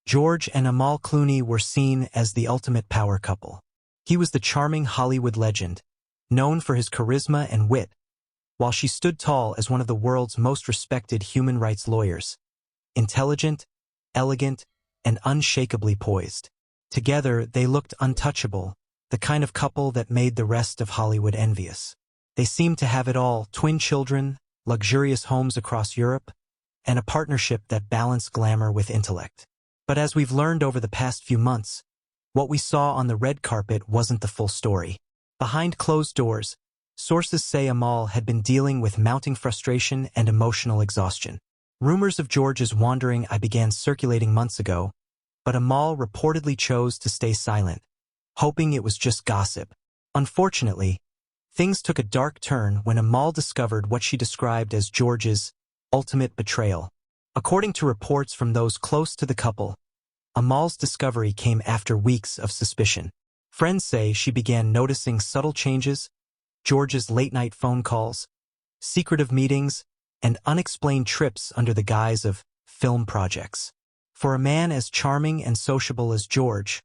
George and Amal Clooney were seen as the ultimate power couple. He was the charming Hollywood legend, known for his charisma and wit, while she stood tall as one of the world's most respected human rights lawyers, intelligent, elegant, and unshakably poised. Together, they looked untouchable, the kind of couple that made the rest of Hollywood envious. They seemed to have it all: twin children, luxurious homes across Europe, and a partnership that balanced glamour with intellect. But as we've learned over the past few months, what we saw on the red carpet wasn't the full story. Behind closed doors, sources say Amal had been dealing with mounting frustration and emotional exhaustion. Rumors of George's wandering began circulating months ago, but Amal reportedly chose to stay silent, hoping it was just gossip. Unfortunately, things took a dark turn when Amal discovered what she described as George's ultimate betrayal. According to reports from those close to the couple, Amal's discovery came after weeks of suspicion. Friends say she began noticing subtle changes: George's late-night phone calls, secretive meetings, and unexplained trips under the guise of film projects. For a man as charming and sociable as George,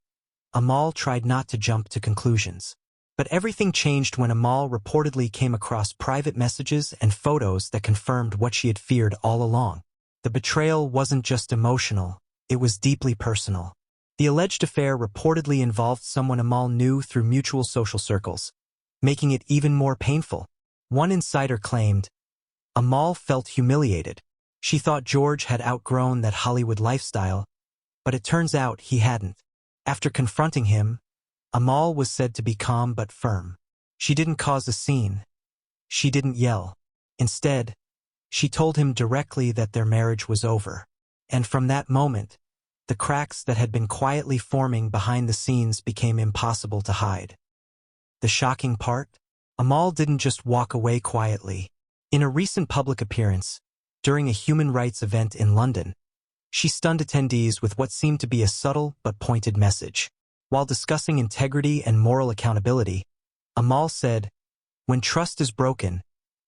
Amal tried not to jump to conclusions. But everything changed when Amal reportedly came across private messages and photos that confirmed what she had feared all along. The betrayal wasn't just emotional, it was deeply personal. The alleged affair reportedly involved someone Amal knew through mutual social circles, making it even more painful. One insider claimed, Amal felt humiliated. She thought George had outgrown that Hollywood lifestyle, but it turns out he hadn't. After confronting him, Amal was said to be calm but firm. She didn't cause a scene. She didn't yell. Instead, she told him directly that their marriage was over. And from that moment, the cracks that had been quietly forming behind the scenes became impossible to hide. The shocking part? Amal didn't just walk away quietly. In a recent public appearance, during a human rights event in London, she stunned attendees with what seemed to be a subtle but pointed message. While discussing integrity and moral accountability, Amal said, "When trust is broken,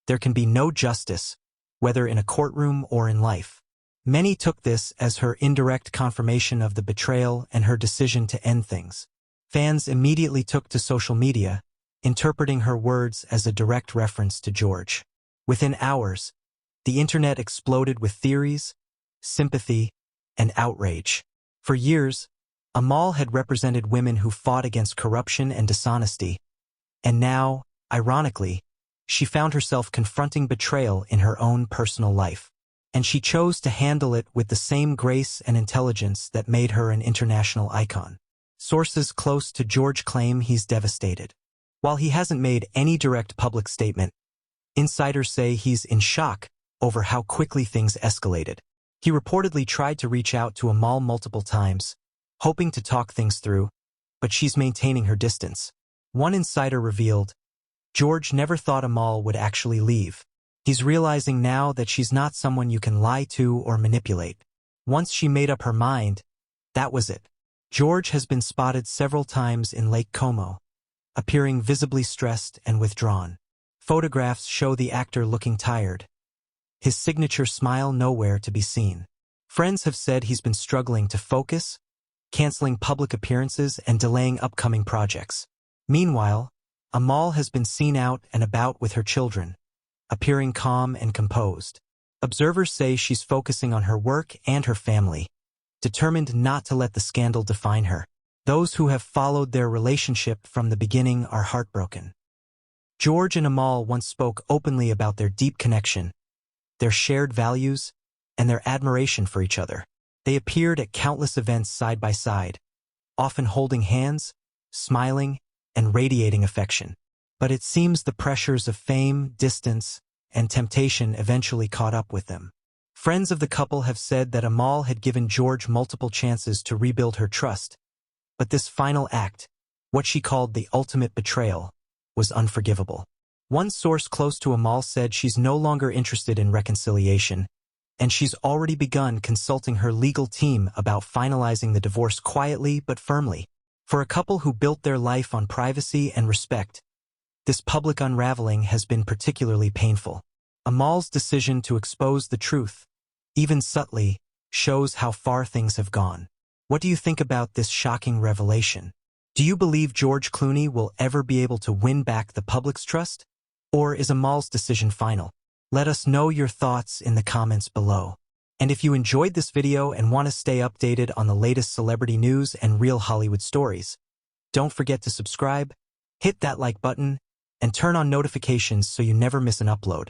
there can be no justice, whether in a courtroom or in life." Many took this as her indirect confirmation of the betrayal and her decision to end things. Fans immediately took to social media, interpreting her words as a direct reference to George. Within hours, the internet exploded with theories, sympathy, and outrage. For years, Amal had represented women who fought against corruption and dishonesty, and now, ironically, she found herself confronting betrayal in her own personal life. And she chose to handle it with the same grace and intelligence that made her an international icon. Sources close to George claim he's devastated. While he hasn't made any direct public statement, insiders say he's in shock over how quickly things escalated. He reportedly tried to reach out to Amal multiple times, hoping to talk things through, but she's maintaining her distance. One insider revealed, George never thought Amal would actually leave. He's realizing now that she's not someone you can lie to or manipulate. Once she made up her mind, that was it. George has been spotted several times in Lake Como, appearing visibly stressed and withdrawn. Photographs show the actor looking tired, his signature smile nowhere to be seen. Friends have said he's been struggling to focus, canceling public appearances and delaying upcoming projects. Meanwhile, Amal has been seen out and about with her children, appearing calm and composed. Observers say she's focusing on her work and her family, determined not to let the scandal define her. Those who have followed their relationship from the beginning are heartbroken. George and Amal once spoke openly about their deep connection, their shared values, and their admiration for each other. They appeared at countless events side by side, often holding hands, smiling, and radiating affection. But it seems the pressures of fame, distance, and temptation eventually caught up with them. Friends of the couple have said that Amal had given George multiple chances to rebuild her trust, but this final act, what she called the ultimate betrayal, was unforgivable. One source close to Amal said she's no longer interested in reconciliation, and she's already begun consulting her legal team about finalizing the divorce quietly but firmly. For a couple who built their life on privacy and respect, this public unraveling has been particularly painful. Amal's decision to expose the truth, even subtly, shows how far things have gone. What do you think about this shocking revelation? Do you believe George Clooney will ever be able to win back the public's trust? Or is Amal's decision final? Let us know your thoughts in the comments below. And if you enjoyed this video and want to stay updated on the latest celebrity news and real Hollywood stories, don't forget to subscribe, hit that like button, and turn on notifications so you never miss an upload.